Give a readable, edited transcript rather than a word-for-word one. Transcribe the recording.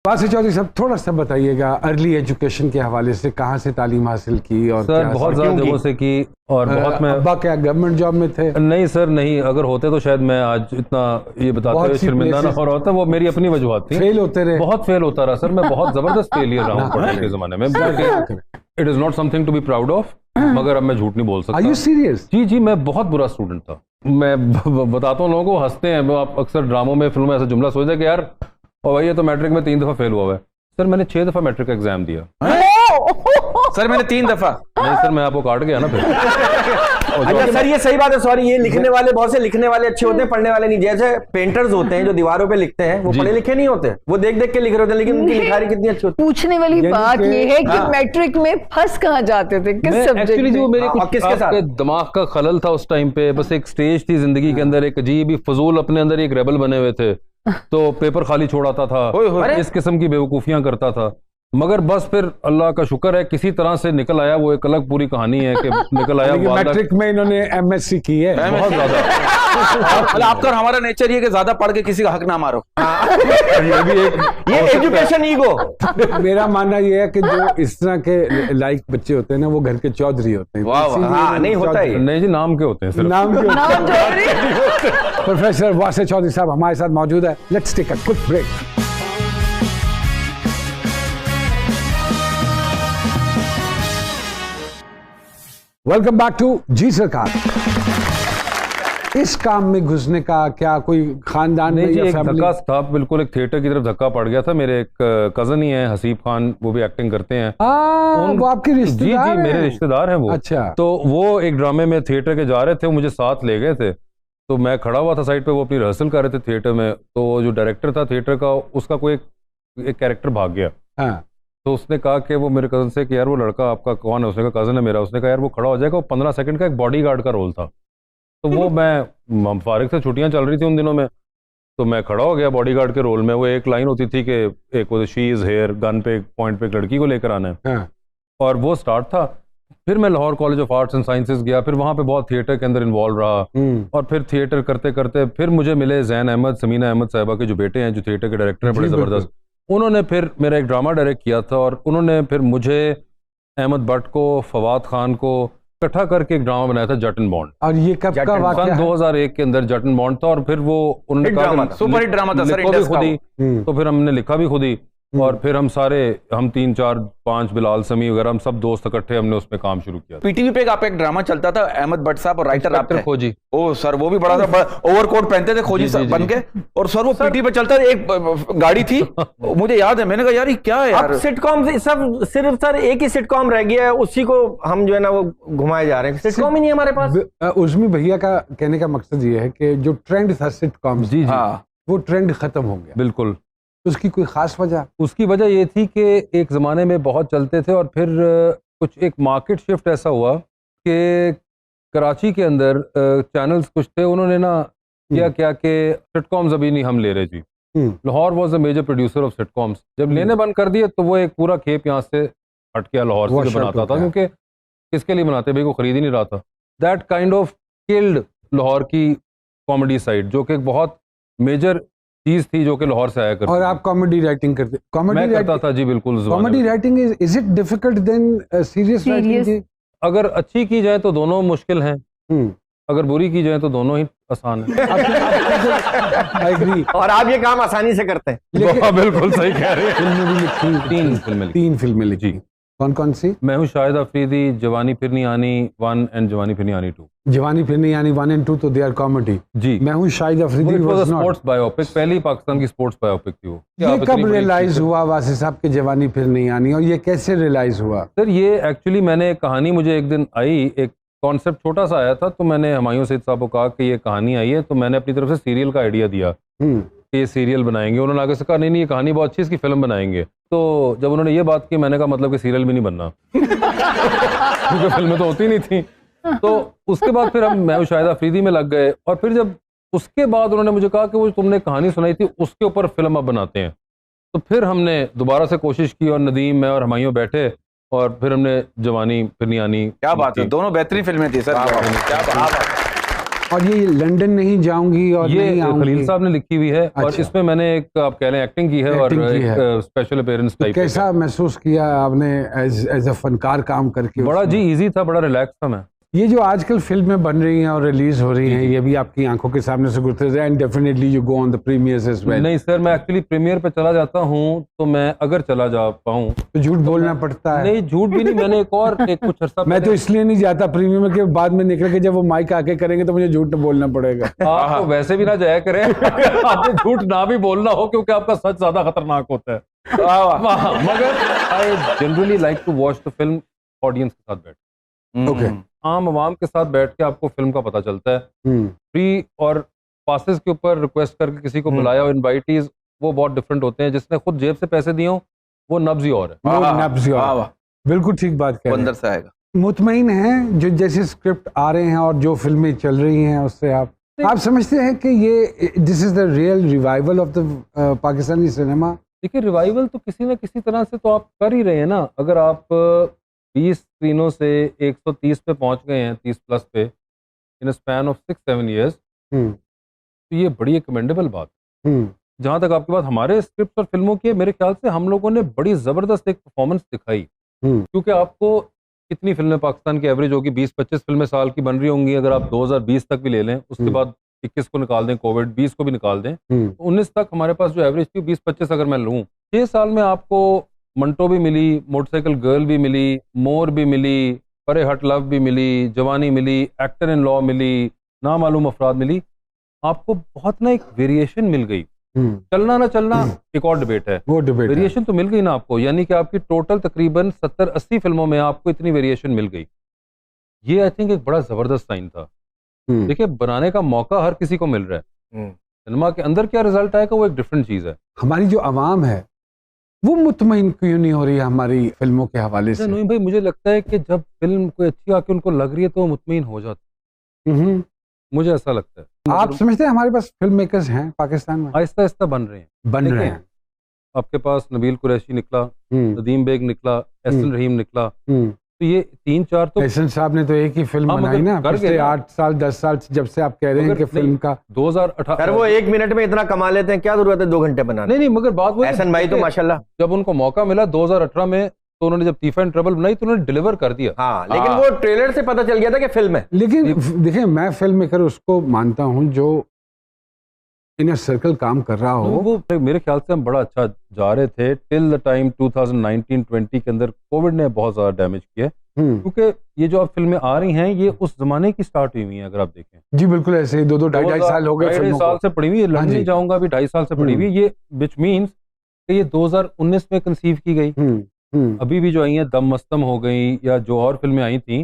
वासी चौधरी साहब थोड़ा सा बताइएगा अर्ली एजुकेशन के हवाले से कहाँ से तालीम हासिल की और सर बहुत ज़्यादा जगहों से की और बहुत में। अब्बा क्या गवर्नमेंट जॉब में थे? नहीं सर नहीं, अगर होते तो शायद मैं आज इतना ये बताते हुए शर्मिंदा ना हो रहा होता। वो मेरी अपनी वजूहत थी, फेल होते रहे, बहुत फेल होता रहा सर। मैं बहुत जबरदस्त फेलियर रहा हूँ पढ़ाई के जमाने में। It is not something to be proud of, मगर अब मैं झूठ नहीं बोल सकता। Are you serious? जी जी, मैं बहुत बुरा स्टूडेंट था। मैं बताता हूँ, लोगों को हंसते हैं, आप अक्सर ड्रामों में फिल्मों में ऐसा जुमला सोचते हैं कि यार और भाई ये तो मैट्रिक में 3 दफा फेल हुआ है। सर मैंने 6 दफा मैट्रिक का एग्जाम दिया। सर मैंने 3 दफा। नहीं सर, मैं आपको काट गया ना फिर। अच्छा सर ये सही बात है, सॉरी, ये लिखने वाले बहुत से लिखने वाले अच्छे होते हैं, पढ़ने वाले नहीं। जैसे पेंटर्स होते हैं जो दीवारों पे लिखते हैं, वो पढ़े लिखे नहीं होते, वो देख देख के लिख रहे होते हैं, लेकिन उनकी लिखारी कितनी अच्छी होती है। पूछने वाली बात ये है कि मैट्रिक में फंस कहाँ जाते थे, किस सब्जेक्ट में? जो मेरे कुछ आपके दिमाग का खलल था उस टाइम पे, बस एक स्टेज थी जिंदगी के अंदर, एक अजीब ही फजूल अपने अंदर एक रेबल बने हुए थे, तो पेपर खाली छोड़ाता था, इस किस्म की बेवकूफियां करता था। मगर बस फिर अल्लाह का शुक्र है किसी तरह से निकल आया। वो एक अलग पूरी कहानी है कि निकल आया। मैट्रिक में इन्होंने एमएससी की है बहुत ज्यादा। आपका और हमारा नेचर ये कि ज्यादा पढ़ के किसी का हक ना मारो। ये भी एक ये एजुकेशन ईगो। मेरा मानना ये है कि जो इस तरह के लाइक बच्चे होते हैं ना, वो घर के चौधरी होते हैं। हाँ, नहीं होता है। नहीं जी, नाम के होते हैं सिर्फ। नाम के प्रोफेसर वासी चौधरी साहब हमारे साथ मौजूद है। Let's take a quick break. Welcome back to Ji Sarkar. इस काम में घुसने का क्या कोई खानदान में या एक फैमिली? धक्का था, बिल्कुल एक थिएटर की तरफ धक्का पड़ गया था। मेरे एक कजन ही है हसीब खान, वो भी एक्टिंग करते हैं। वो आपके रिश्तेदार? जी मेरे रिश्तेदार हैं वो। अच्छा। तो वो एक ड्रामे में थिएटर के जा रहे थे, वो मुझे साथ ले गए थे। तो मैं खड़ा हुआ था साइड पे, वो अपनी रिहर्सल कर रहे थे थिएटर में। तो जो डायरेक्टर था थिएटर का, उसका कोई एक कैरेक्टर भाग गया। हाँ। तो उसने कहा कि वो मेरे कजन से कि यार वो लड़का आपका कौन है? उसने कहा कजन है मेरा। उसने कहा यार वो खड़ा हो जाएगा। वो 15 सेकंड का एक बॉडीगार्ड का रोल था। तो वो मैं फारिग से छुट्टियां चल रही थी उन दिनों में, तो मैं खड़ा हो गया बॉडीगार्ड के रोल में। वो एक लाइन होती थी कि एक वो शी इज हेयर, गन पे पॉइंट पे एक लड़की को लेकर आना है। हाँ। और वो स्टार्ट था। फिर मैं Lahore college of arts and sciences गया, फिर वहाँ पे बहुत थिएटर के अंदर इन्वॉल्व रहा। और फिर थिएटर करते करते फिर मुझे मिले जैन अहमद, समीना अहमद साहिबा के जो बेटे हैं, जो थिएटर के डायरेक्टर हैं, बड़े ज़बरदस्त। उन्होंने फिर मेरा एक ड्रामा डायरेक्ट किया था, और उन्होंने फिर मुझे, अहमद भट्ट को, फवाद खान को इकट्ठा करके एक ड्रामा बनाया था, जट एंड बॉन्ड। और ये कब का वाक़या है? 2001 के अंदर जट एंड बॉन्ड था। और फिर वो उन्होंने कहा सुपर हिट ड्रामा था सर, लिखो भी खुद ही। तो फिर हमने लिखा भी खुद ही, और फिर हम 3, 4, 5 बिलाल समी वगैरह हम सब दोस्त इकट्ठे हमने उसमें काम शुरू किया। पीटीवी पे आपका एक ड्रामा चलता था, अहमद भट्ट साहब और राइटर आप थे। खोजी। ओ सर वो भी बड़ा था, ओवरकोट पहनते थे खोजी सर बन के। और सर वो पीटीवी पे चलता था, एक गाड़ी थी मुझे याद है, मैंने कहा यार ये क्या है यार। सिटकॉम सब सिर्फ सर एक ही सिटकॉम रह गया है, उसी को हम जो है ना वो घुमाए जा रहे हैं। सिटकॉम ही नहीं हमारे पास। उर्मी भैया का कहने का मकसद ये है कि जो ट्रेंड था सिटकॉम, जी जी, वो ट्रेंड खत्म हो गया। बिल्कुल। उसकी कोई खास वजह? उसकी वजह ये थी कि एक ज़माने में बहुत चलते थे, और फिर कुछ एक मार्केट शिफ्ट ऐसा हुआ कि कराची के अंदर चैनल्स कुछ थे, उन्होंने ना क्या कि सिटकॉम्स अभी नहीं हम ले रहे जी। Lahore was a major producer of sitcoms. जब लेने बंद कर दिए तो वो एक पूरा खेप यहाँ से हट गया, लाहौर से बनाता था, क्योंकि किसके लिए बनाते भाई, को खरीद ही नहीं रहा था। That kind of killed Lahore की कॉमेडी साइड, जो कि एक बहुत मेजर चीज थी जो कि लाहौर से आया करती। और आप कॉमेडी राइटिंग करते? मैं करता था जी, बिल्कुल। Comedy writing is it difficult than serious writing? अगर अच्छी की जाए तो दोनों मुश्किल हैं, अगर बुरी की जाए तो दोनों ही आसान है। I agree. और आप ये काम आसानी से करते हैं। बिल्कुल सही कह रहे हैं। फिल्में भी लिखी, 3 फिल्में लिखी। कौन कौन सी? मैं हूँ शाहिद अफरीदी, जवानी फिर नहीं आनी 1 एंड जवानी फिर नहीं आनी 2। जवानी फिर नहीं आनी 1 and 2 तो दे आर कॉमेडी जी। मैं हूँ Shahid Afridi was not. Sports biopic, पहली पाकिस्तान की स्पोर्ट्स बायोपिक थी वो। ये कब रियलाइज हुआ वासी साहब के जवानी फिर नहीं आनी, और ये कैसे रियलाइज हुआ? सर ये एक्चुअली मैंने कहानी, मुझे एक दिन आई, एक कॉन्सेप्ट छोटा सा आया था, तो मैंने हुमायूं सईद साहब को कहा कि ये कहानी आई है, तो मैंने अपनी तरफ से सीरियल का आइडिया दिया कि ये सीरियल बनाएंगे। उन्होंने आगे से कहा नहीं ये कहानी बहुत अच्छी, इसकी फिल्म बनाएंगे। तो जब उन्होंने ये बात की, मैंने कहा मतलब कि सीरियल भी नहीं बनना क्योंकि फिल्में तो होती नहीं थी। तो उसके बाद फिर मैं शाहिद अफरीदी में लग गए, और फिर जब उसके बाद उन्होंने मुझे कहा कि वो तुमने कहानी सुनाई थी उसके ऊपर फिल्म अब बनाते हैं, तो फिर हमने दोबारा से कोशिश की, और नदीम, मैं और हुमायूं बैठे, और फिर हमने जवानी फिर नहीं आनी। क्या बात है, दोनों बेहतरीन फिल्में थी सर। क्या बात। और ये लंदन नहीं जाऊंगी और ये नहीं आऊंगी। खलील साहब ने लिखी हुई है और अच्छा। इसमें मैंने एक आप कह लें एक्टिंग की है और Acting की है। एक स्पेशल अपीयरेंस तो टाइप कैसा महसूस किया आपने एज अ फनकार काम करके? बड़ा उसमें? जी इजी था, बड़ा रिलैक्स था मैं। ये जो आजकल फिल्में बन रही हैं और रिलीज हो रही हैं, ये भी आपकी आंखों के सामने से गुजरते हैं and definitely you go on the premiers as well. नहीं सर, मैं एक्चुअली प्रीमियर पे चला जाता हूँ, तो मैं अगर चला जा पाऊँ तो झूठ बोलना पड़ता है? नहीं, झूठ भी नहीं, मैंने एक कुछ अर्सा मैं तो इसलिए नहीं जाता प्रीमियम के बाद में निकल के, जब वो माइक आके करेंगे तो मुझे झूठ बोलना पड़ेगा। आप तो वैसे भी ना जाया करें आपको झूठ ना भी बोलना हो, क्योंकि आपका सच ज्यादा खतरनाक होता है। मगर I generally like to watch the film audience के साथ बैठ, ओके। आम आवाम के साथ बैठ के आपको फिल्म का पता चलता है। फ्री और पासेस के ऊपर रिक्वेस्ट करके किसी को बुलाया और इनवाइटीज, वो बहुत डिफरेंट होते हैं। जिसने खुद जेब से पैसे दिए हो वो नब्ज ही और है। वो नब्ज और। बिल्कुल ठीक बात कह रहे अंदर हैं। से आएगा। मुतमईन हैं जो जैसे स्क्रिप्ट आ रहे हैं और जो फिल्में चल रही हैं उससे आप समझते हैं कि ये this is the real revival of the Pakistani cinema? देखिए, रिवाइवल तो किसी न किसी तरह से तो आप कर ही रहे हैं ना। अगर आप 20 स्क्रीनों से 130 पे पहुंच गए हैं, 30 प्लस पे, इन स्पैन ऑफ 6-7 ईयर्स, तो ये बड़ी एक कमेंडेबल बात है। जहां तक आपकी बात हमारे स्क्रिप्ट और फिल्मों की है, मेरे ख्याल से हम लोगों ने बड़ी जबरदस्त एक परफॉर्मेंस दिखाई। क्योंकि आपको कितनी फिल्में पाकिस्तान की एवरेज होगी, 20-25 फिल्में साल की बन रही होंगी। अगर आप 2020 तक भी ले लें, उसके बाद 21 को निकाल दें, कोविड 20 को भी निकाल दें, तो 19 तक हमारे पास जो एवरेज थी 20-25 अगर मैं लूँ, 6 साल में आपको मंटो भी मिली, मोटरसाइकिल गर्ल भी मिली, मोर भी मिली, परे हट लव भी मिली, जवानी मिली, एक्टर इन लॉ मिली, नामालूम अफराद मिली। आपको बहुत ना एक वेरिएशन मिल गई। चलना ना चलना एक और डिबेट है, वो डिबेट वेरिएशन तो मिल गई ना आपको। यानी कि आपकी टोटल तकरीबन 70-80 फिल्मों में आपको इतनी वेरिएशन मिल गई। ये आई थिंक एक बड़ा जबरदस्त साइन था। देखिए, बनाने का मौका हर किसी को मिल रहा है। सिनेमा के अंदर क्या रिजल्ट आएगा वो एक डिफरेंट चीज है। हमारी जो आवाम है वो मुतमईन क्यों नहीं हो रही है हमारी फिल्मों के हवाले से? नहीं भाई, मुझे लगता है कि जब फिल्म कोई अच्छी आके उनको लग रही है तो वो मुतमईन हो जाते हैं। मुझे ऐसा लगता है। आप समझते हैं हमारे पास फिल्म मेकर्स हैं पाकिस्तान में? आहिस्ता आहिस्ता बन रहे हैं। आपके पास नबील कुरैशी निकला, नदीम बेग निकला, एहसन रहीम निकला, तो ये 3-4 तो एहसन साहब ने तो एक ही फिल्म बनाई ना पिछले 8 साल 10 साल से, जब से आप कह रहे हैं कि फिल्म का 2018। सर वो 1 मिनट में इतना कमा लेते हैं, क्या जरूरत है 2 घंटे बनाने? नहीं, मगर बात वो एहसन भाई तो माशाल्लाह, जब उनको मौका मिला 2018 में, तो उन्होंने जब तीफा एंड ट्रबल बनाई तो उन्होंने डिलीवर कर दिया। हाँ, लेकिन वो ट्रेलर से पता चल गया था कि फिल्म है। लेकिन देखिए, मैं फिल्म मेकर उसको मानता हूँ जो इन सर्कल काम कर रहा हो। वो मेरे ख्याल से हम बड़ा अच्छा जा रहे थे टिल द टाइम 2019-20 के अंदर कोविड ने बहुत ज्यादा डैमेज किया। क्योंकि ये जो अब फिल्में आ रही हैं ये उस जमाने की स्टार्ट हुई हुई हैं। अगर आप देखें जी बिल्कुल ऐसे ही 2-2-2.5 साल हो गए, 2.5 साल से पड़ी हुई है। लड़ने जाऊंगा अभी 2.5 साल से पड़ी हुई है ये, विच मीन्स कि ये 2019 में कंसीव की गई। अभी भी जो आई हैं दम मस्तम हो गई या जो और फिल्में आई थी,